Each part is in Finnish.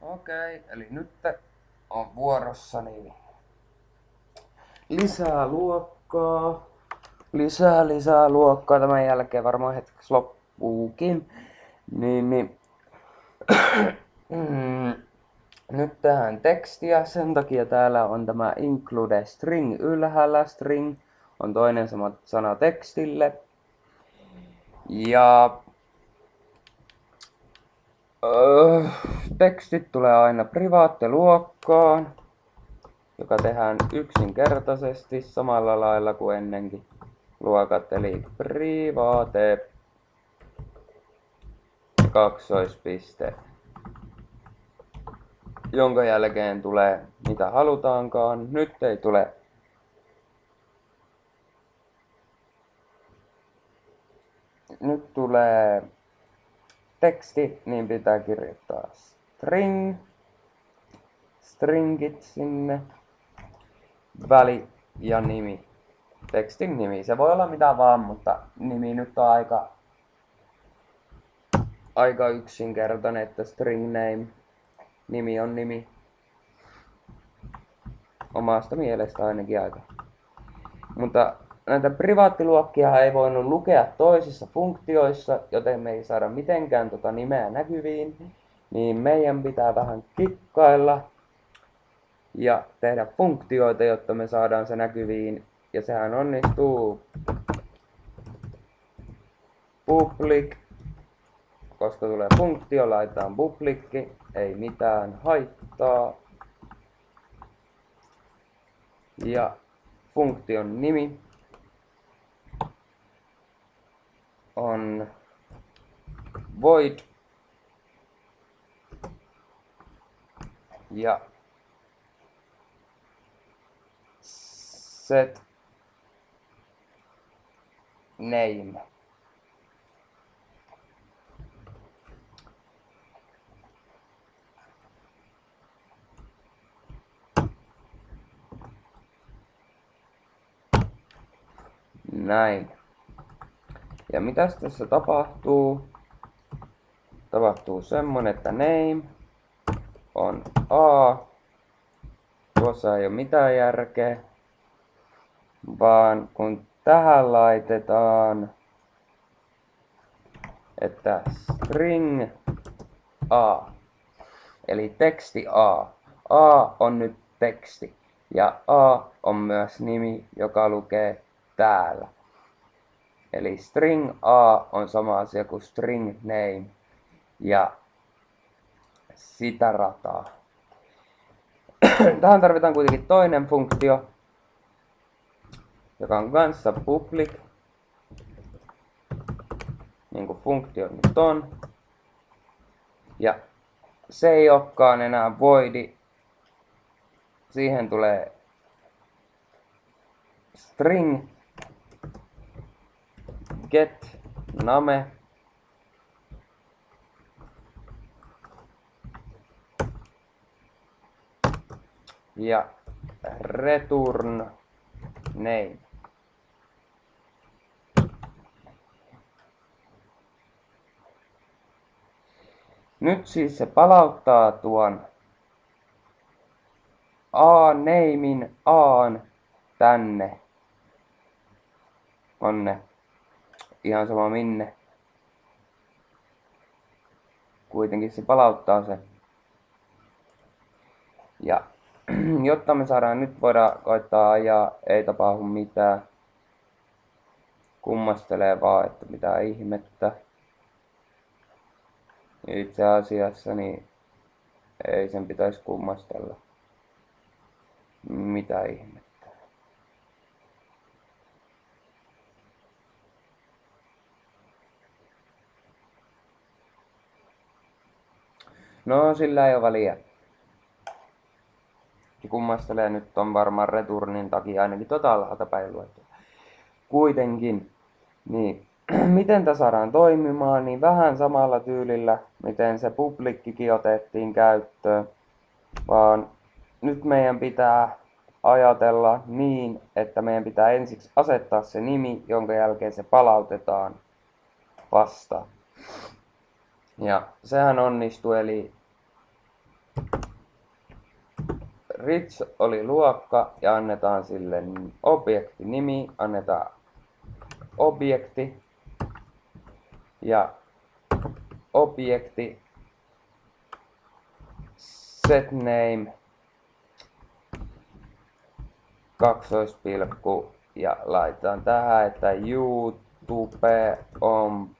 Okei, eli nyt on vuorossani lisää luokkaa. Lisää luokkaa. Tämän jälkeen varmaan hetkeksi loppuukin. Niin. Nyt tähän tekstiä. Sen takia täällä on tämä include string ylhäällä. String on toinen sana tekstille. Ja tekstit tulee aina privaatteluokkaan, joka tehdään yksinkertaisesti samalla lailla kuin ennenkin luokat, eli private kaksoispiste, jonka jälkeen tulee mitä halutaankaan. Nyt ei tule nyt tulee teksti, niin pitää kirjoittaa stringit sinne, väli ja nimi. Tekstin nimi. Se voi olla mitä vaan, mutta nimi nyt on aika yksinkertainen, että string name, nimi on nimi. Omasta mielestä ainakin aika. Mutta näitä privaattiluokkia ei voinut lukea toisissa funktioissa, joten me ei saada mitenkään nimeä näkyviin. Niin meidän pitää vähän kikkailla ja tehdä funktioita, jotta me saadaan se näkyviin. Ja sehän onnistuu public, koska tulee funktio, laitetaan publikki, ei mitään haittaa. Ja funktion nimi on void ja set name. Näin. Ja mitäs tässä tapahtuu? Tapahtuu semmonen, että name on A. Tuossa ei ole mitään järkeä. Vaan kun tähän laitetaan, että string A, eli teksti A. A on nyt teksti. Ja A on myös nimi, joka lukee täällä. Eli string A on sama asia kuin string name. Ja sitä rataa. Tähän tarvitaan kuitenkin toinen funktio, joka on kanssa public, niin kuin funktio nyt on. Ja se ei olekaan enää voidi. Siihen tulee string get name ja return name. Nyt siis se palauttaa tuon A-namein Aan tänne. Onne. Ihan sama minne. Kuitenkin se palauttaa se. Ja jotta me saadaan nyt voidaan koittaa ajaa, ei tapahdu mitään. Kummastelee vaan, että mitä ihmettä. Itse asiassa niin ei sen pitäisi kummastella. Mitä ihmettä. No sillä ei ole väliä. Kummastelee nyt on varmaan returnin takia ainakin alhaalta päin luettu. Kuitenkin, niin miten tämä saadaan toimimaan, niin vähän samalla tyylillä, miten se publikkikin otettiin käyttöön, vaan nyt meidän pitää ajatella niin, että meidän pitää ensiksi asettaa se nimi, jonka jälkeen se palautetaan vasta. Ja sehän onnistuu, eli Rich oli luokka ja annetaan sille objektinimi, annetaan objekti ja objekti setName kaksoispilkku ja laitetaan tähän, että YouTube on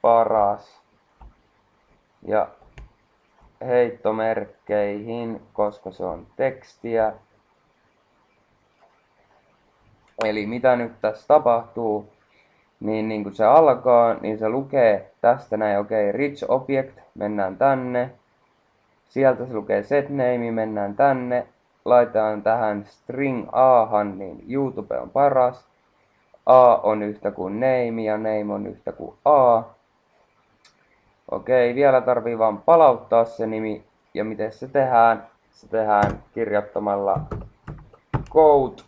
paras ja heittomerkkeihin, koska se on tekstiä. Eli mitä nyt tässä tapahtuu, niin kun se alkaa, niin se lukee tästä näin, okei, rich object, mennään tänne. Sieltä se lukee setName, mennään tänne. Laitetaan tähän string Ahan, niin YouTube on paras. A on yhtä kuin name ja name on yhtä kuin A. Okei, vielä tarvii vaan palauttaa se nimi. Ja miten se tehdään? Se tehdään kirjoittamalla code.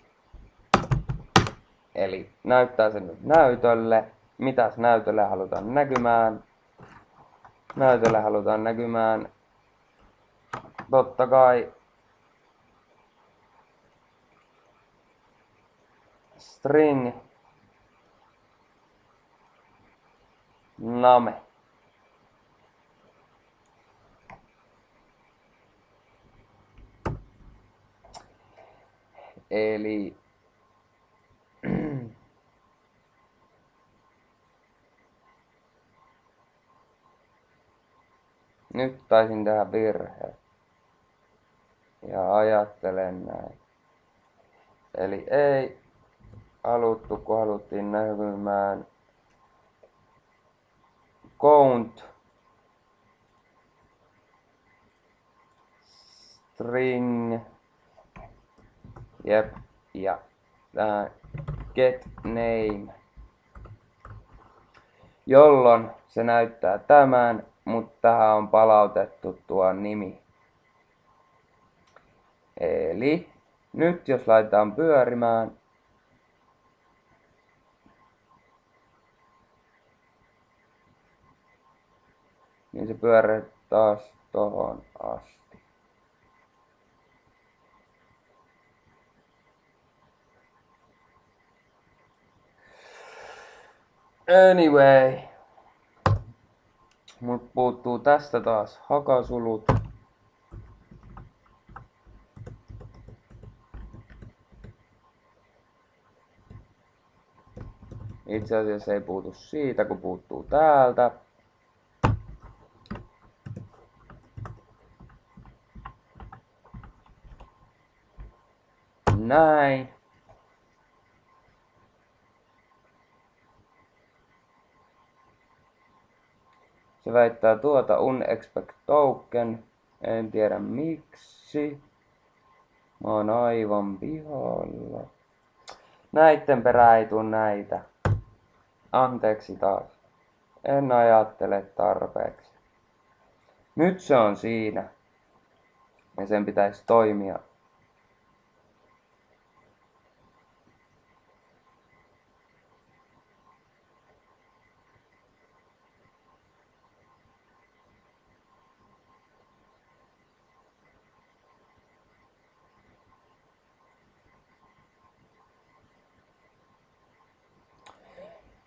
Eli näyttää sen nyt näytölle. Mitäs näytölle halutaan näkymään? Näytölle halutaan näkymään totta kai string name. Eli nyt taisin tehdä virhe. Ja ajattelen näin. Eli ei haluttu, kun haluttiin näkymään count string jep ja get name, jolloin se näyttää tämän, mutta tähän on palautettu tuo nimi. Eli nyt jos laitetaan pyörimään, niin se pyörii taas tohon asti. Anyway, mut puuttuu tästä taas hakasulut. Itse asiassa ei puutu siitä, kun puuttuu täältä. Näin. Se väittää tuota unexpect token. En tiedä miksi. Mä oon aivan pihalla. Näitten perään ei tuu näitä. Anteeksi taas. En ajattele tarpeeksi. Nyt se on siinä. Ja sen pitäisi toimia.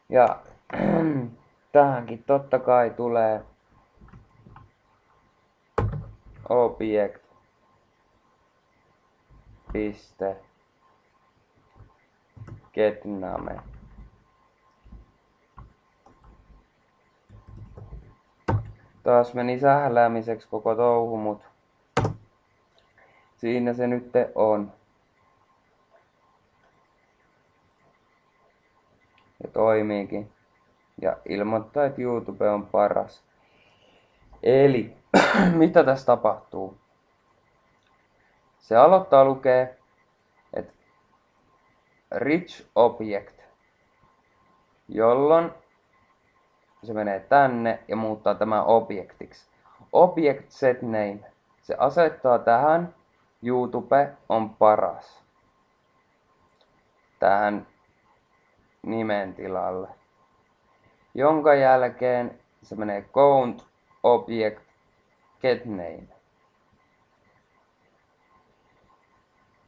Ja tähänkin totta kai tulee object piste getName. Taas meni sähläämiseksi koko touhu, mut siinä se nyt on. Ja toimiikin. Ja ilmoittaa, että YouTube on paras. Eli mitä tässä tapahtuu? Se aloittaa lukee, että rich object, jolloin se menee tänne ja muuttaa tämän objektiksi. Object set name. Se asettaa tähän YouTube on paras. Tähän nimen tilalle. Jonka jälkeen se menee count object get name.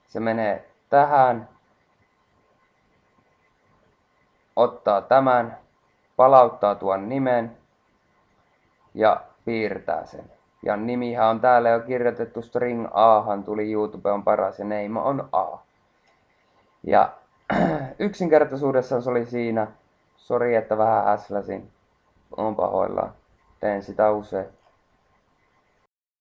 Se menee tähän, ottaa tämän, palauttaa tuon nimen ja piirtää sen. Ja nimihän on täällä jo kirjoitettu, string Ahan tuli, YouTube on paras ja name on A. Ja yksinkertaisuudessaan se oli siinä. Sori, että vähän häsläsin. On pahoillaan. Teen sitä usein.